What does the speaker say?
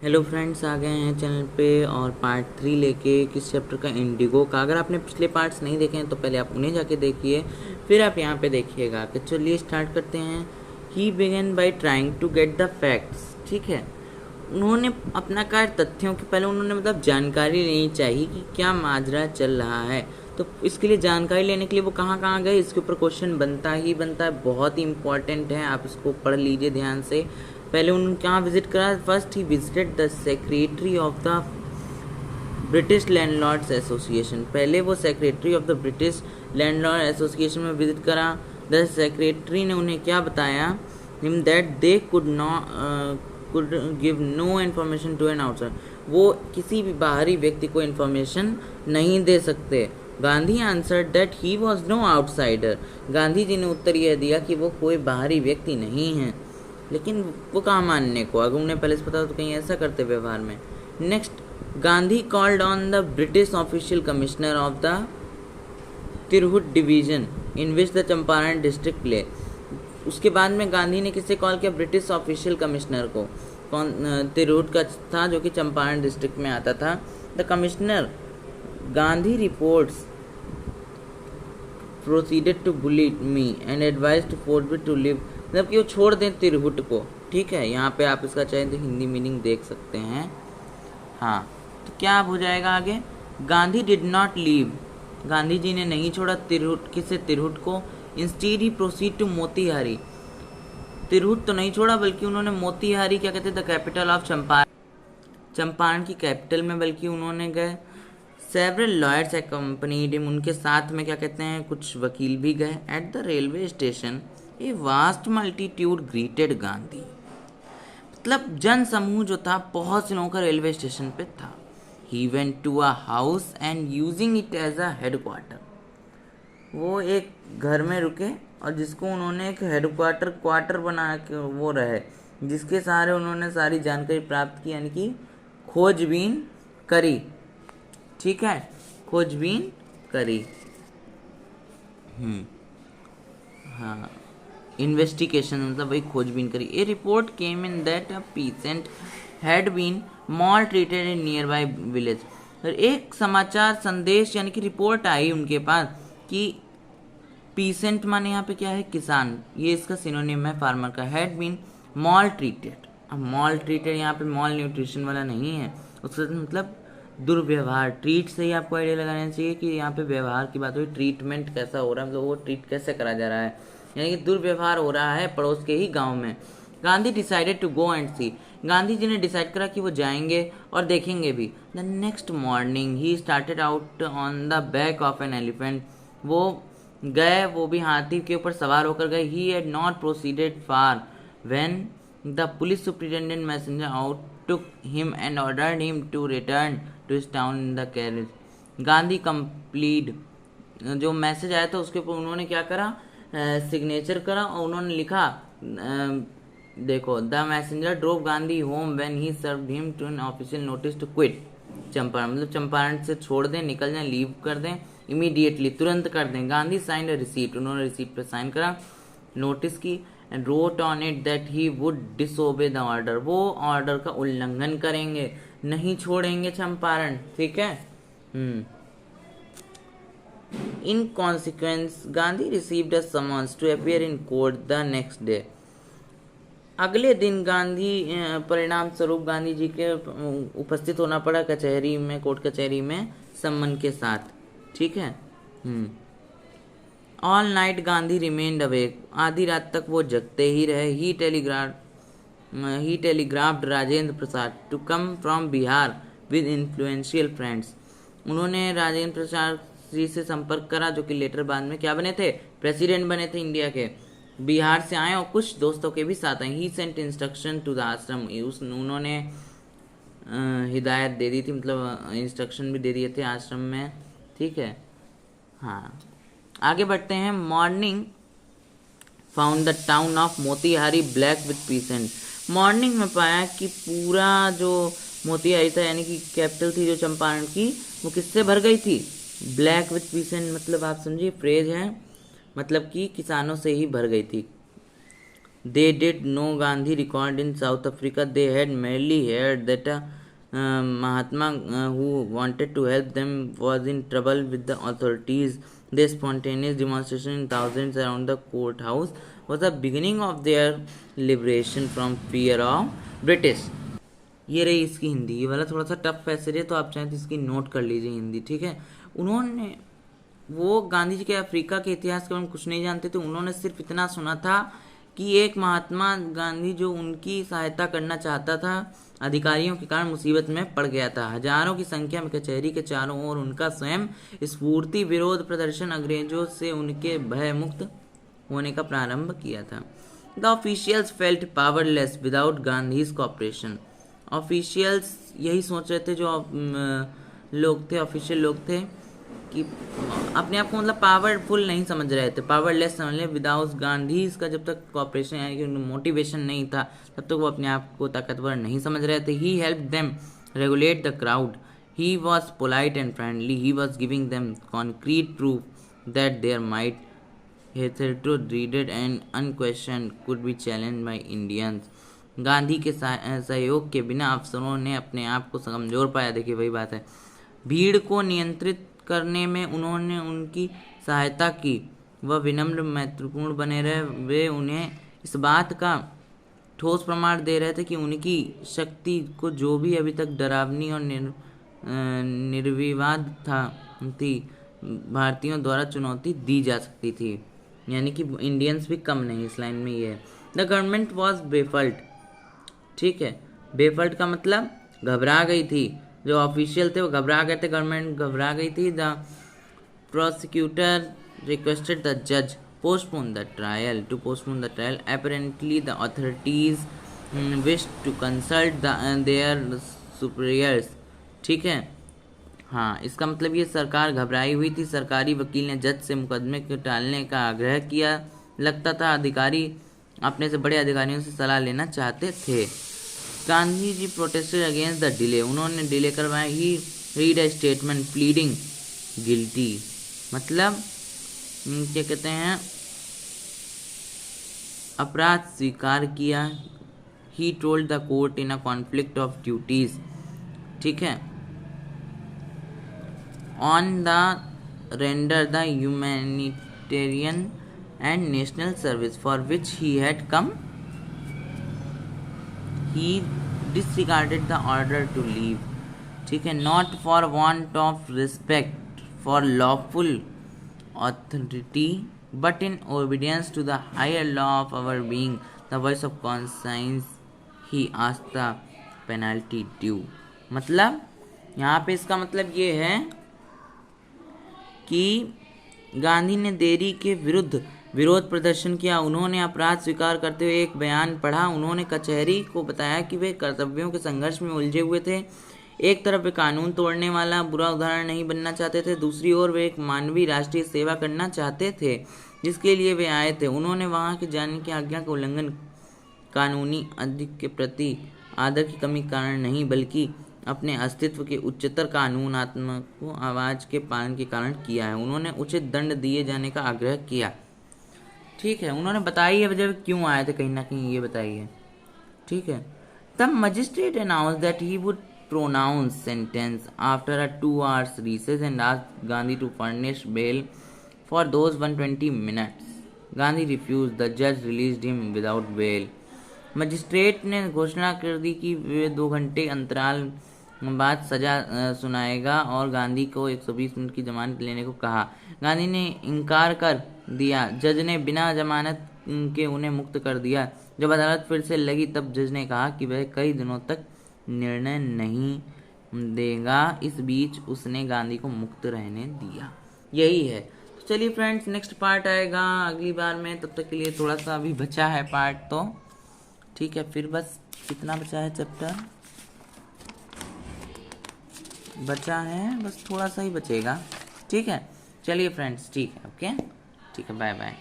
Hello friends, आ गए हैं channel पे और पार्ट 3 लेके किस चैप्टर का, इंडिगो का। अगर आपने पिछले पार्ट्स नहीं देखे हैं तो पहले आप उन्हें जाके देखिए, फिर आप यहाँ पे देखिएगा। तो चलिए स्टार्ट करते हैं। He began by trying to get the facts. ठीक है, उन्होंने अपना कार्य तथ्यों की पहले उन्होंने मतलब जानकारी लेनी चाहिए कि क्या माजरा चल रहा है। तो इसके लिए जानकारी लेने के लिए वो कहाँ कहाँ गए, इसके ऊपर क्वेश्चन बनता ही बनता है, बहुत ही इंपॉर्टेंट है। आप इसको पढ़ लीजिए ध्यान से। पहले उन्होंने कहाँ विजिट करा? First he visited the secretary of the British landlords association. पहले वो secretary of the British landlord association में विजिट करा। द सेक्रेटरी ने उन्हें क्या बताया? Him that they could give no information to an outside. वो किसी भी बाहरी व्यक्ति को इन्फॉर्मेशन नहीं दे सकते। Gandhi answer that he was no outsider. Gandhi ji ने उत्तर यह दिया कि वो कोई बाहरी व्यक्ति नहीं है। लेकिन वो कहाँ मानने को, अगर उन्हें पहले से पता तो कहीं ऐसा करते व्यवहार में। Next, Gandhi called on the British official commissioner of the Tirhut division in which the Champaran district play. उसके बाद में गांधी ने किससे कॉल किया? ब्रिटिश ऑफिशियल कमिश्नर को। कौन? तिरहुट का था, जो कि चंपारण डिस्ट्रिक्ट में आता था। The commissioner Gandhi reports proceeded to bully me and advise to forbid to live. मतलब कि वो छोड़ दें तिरहुट को। ठीक है, यहाँ पे आप इसका चाहे तो हिंदी मीनिंग देख सकते हैं। हाँ, तो क्या अब हो जाएगा आगे? Gandhi did not leave. Gandhi ji ने नहीं छोड़ा तिरहुट, किसे? तिरहुट को। Instead he proceed to Motihari. Tirhut तो नहीं छोड़ा, बल्कि उन्होंने मोतीहारी, क्या कहते हैं, the capital of Champaran, Champaran की कैपिटल में बल्कि उन्होंने गए। Several lawyers accompanied him. उनके साथ में क्या कहते हैं, कुछ वकील भी गए। At the railway station a vast multitude greeted Gandhi. मतलब जन समूह जो था, बहुत से लोगों का रेलवे स्टेशन पे था। He went to a house and using it as a headquarter. वो एक घर में रुके और जिसको उन्होंने एक हेडक्वार्टर क्वार्टर बना के वो रहे, जिसके सहारे उन्होंने सारी जानकारी प्राप्त की, यानी कि खोजबीन करी। ठीक है, खोजबीन करी। हाँ, इन्वेस्टिगेशन मतलब वही खोजबीन करी। A report came in that a peasant had been maltreated in nearby village. एक समाचार संदेश यानी कि रिपोर्ट आई उनके पास कि पीसेंट माने यहाँ पे क्या है? किसान। ये इसका सिनोनिम है फार्मर का। Had been maltreated. अब मॉल ट्रीटेड यहाँ पे मॉल न्यूट्रिशन वाला नहीं है, उसका मतलब दुर्व्यवहार। ट्रीट से ही आपको आइडिया लगाना चाहिए कि यहाँ पे व्यवहार की बात हुई, ट्रीटमेंट कैसा हो रहा है, मतलब वो ट्रीट कैसे करा जा रहा है, यानी कि दुर्व्यवहार हो रहा है पड़ोस के ही गांव में। Gandhi decided to go and see. Gandhi ji ने डिसाइड करा कि वो जाएंगे और देखेंगे भी। The next morning he started out on the back of an elephant. वो गए, वो भी हाथी के ऊपर सवार होकर गए। He had not proceeded far when the police superintendent messenger out took him and ordered him to return to his town in the carriage. Gandhi complete जो मैसेज आया था उसके ऊपर उन्होंने क्या करा? सिग्नेचर करा और उन्होंने लिखा, देखो, the messenger drove Gandhi home when he served him to an official notice to quit Champaran. मतलब चंपारण से छोड़ दें, निकल जाएं, लीव कर दें इमीडिएटली, तुरंत कर दें। Gandhi signed a receipt. उन्होंने रिसीप्ट पे साइन करा नोटिस की। And wrote on it that he would disobey the order. वो ऑर्डर का उल्लंघन करेंगे, नहीं छोड़ेंगे चंपारण। ठीक है। In consequence, Gandhi received a summons to appear in court the next day. अगले दिन गांधी परिणाम स्वरूप गांधी जी के उपस्थित होना पड़ा कचहरी में, कोर्ट कचहरी में सम्मन के साथ। ठीक है। All night Gandhi remained awake. आधी रात तक वो जगते ही रहे। He telegraphed Rajendra Prasad to come from Bihar with influential friends. उन्होंने राजेंद्र प्रसाद जी से संपर्क करा, जो कि लेटर बाद में क्या बने थे? प्रेसिडेंट बने थे इंडिया के। बिहार से आए और कुछ दोस्तों के भी साथ आए। ही सेंट इंस्ट्रक्शन टू द आश्रम। उन्होंने हिदायत दे दी थी, मतलब इंस्ट्रक्शन भी दे दिए थे आश्रम में। ठीक है। हाँ, आगे बढ़ते हैं। Morning found the town of Motihari black with pheasant. Morning में पाया कि पूरा जो मोतीहारी था, यानी कि कैपिटल थी जो चंपारण की, वो किससे भर गई थी? ब्लैक विथ पीसेंट मतलब आप समझिए फ्रेज है, मतलब कि किसानों से ही भर गई थी। They did know Gandhi record in South Africa. They had merely heard that a Mahatma who wanted to help them was in trouble with the authorities. Their spontaneous demonstration in thousands around the courthouse was the beginning of their liberation from fear of British. ये रही इसकी हिंदी। ये वाला थोड़ा सा tough passage है, तो आप चाहें तो इसकी नोट कर लीजिए हिंदी, ठीक है। उन्होंने, वो गांधी जी के अफ्रीका के इतिहास के बारे में कुछ नहीं जानते थे। उन्होंने सिर्फ इतना सुना था कि एक महात्मा गांधी जो उनकी सहायता करना चाहता था, अधिकारियों के कारण मुसीबत में पड़ गया था। हजारों की संख्या में कचहरी के चारों ओर उनका स्वयं स्फूर्ति विरोध प्रदर्शन अंग्रेजों से उनके भय मुक्त होने का प्रारंभ किया था। The officials felt powerless without Gandhi's cooperation. Officials यही सोच रहे थे, जो लोग थे, ऑफिशियल लोग थे, कि अपने आप को मतलब पावरफुल नहीं समझ रहे थे, पावरलेस समझ रहे। विदाउट गांधी का जब तक कॉपरेशन यानी कि मोटिवेशन नहीं था, तब तक वो अपने आप को ताकतवर नहीं समझ रहे थे। He help them regulate the crowd, he was polite and friendly, he was giving them concrete proof that there might hitherto dreaded and unquestioned could be challenged by Indians। Gandhi के सहयोग के बिना अफसरों ने अपने आप को कमजोर पाया। देखिए वही बात है, भीड़ को नियंत्रित करने में उन्होंने उनकी सहायता की। वह विनम्र मैत्रीपूर्ण बने रहे। वे उन्हें इस बात का ठोस प्रमाण दे रहे थे कि उनकी शक्ति को जो भी अभी तक डरावनी और निर्विवाद थी भारतीयों द्वारा चुनौती दी जा सकती थी, यानी कि इंडियंस भी कम नहीं। इस लाइन में ये है, द गवर्नमेंट वॉज बेफल्ट। ठीक है, बेफल्ट का मतलब घबरा गई थी। जो ऑफिशियल थे वो घबरा गए थे, गवर्नमेंट घबरा गई थी। द प्रोसिक्यूटर रिक्वेस्टेड द जज postpone the trial apparently the authorities wished to consult their superiors। ठीक है, हाँ, इसका मतलब ये सरकार घबराई हुई थी। सरकारी वकील ने जज से मुकदमे को टालने का आग्रह किया। लगता था अधिकारी अपने से बड़े अधिकारियों से सलाह लेना चाहते थे। Gandhi ji protested against the delay. उन्होंने डिले करवाया। He read a statement pleading guilty, मतलब क्या कहते हैं, अपराध स्वीकार किया। He told the court in a conflict of duties. ठीक है, on the render the humanitarian and national service for which he had come। He disregarded the order to leave। ठीक है, not for want of respect for lawful authority but in obedience to the higher law of our being, the voice of conscience, he asked the penalty due। मतलब यहाँ पे इसका मतलब ये है कि गांधी ने देरी के विरुद्ध विरोध प्रदर्शन किया। उन्होंने अपराध स्वीकार करते हुए एक बयान पढ़ा। उन्होंने कचहरी को बताया कि वे कर्तव्यों के संघर्ष में उलझे हुए थे। एक तरफ वे कानून तोड़ने वाला बुरा उदाहरण नहीं बनना चाहते थे, दूसरी ओर वे एक मानवीय राष्ट्रीय सेवा करना चाहते थे जिसके लिए वे आए थे। उन्होंने वहां के जाने की आज्ञा का उल्लंघन कानूनी अधिक के प्रति आदर की कमी कारण नहीं, बल्कि अपने अस्तित्व के उच्चतर कानूनात्मक को आवाज के पालन के कारण किया है। उन्होंने उचित दंड दिए जाने का आग्रह किया। ठीक है, उन्होंने बताई है वजह क्यों आए थे, कहीं ना कहीं ये बताई है। ठीक है, the magistrate announce that he would pronounce sentence after a 2 hours recess and asked Gandhi to furnish bail for those 120 minutes। Gandhi refused। The judge released him without bail। Magistrate ने घोषणा कर दी कि वे 2 घंटे अंतराल बाद सजा सुनाएगा और गांधी को 120 मिनट की जमानत लेने को कहा। गांधी ने इनकार कर दिया। जज ने बिना जमानत के उन्हें मुक्त कर दिया। जब अदालत फिर से लगी तब जज ने कहा कि वह कई दिनों तक निर्णय नहीं देगा। इस बीच उसने गांधी को मुक्त रहने दिया। यही है। तो चलिए फ्रेंड्स, नेक्स्ट पार्ट आएगा अगली बार में। तब तक के लिए थोड़ा सा अभी बचा है पार्ट, तो ठीक है। फिर बस कितना बचा है चैप्टर, बचा है बस थोड़ा सा ही बचेगा। ठीक है, चलिए फ्रेंड्स, ठीक है, ओके, ठीक है, बाय बाय।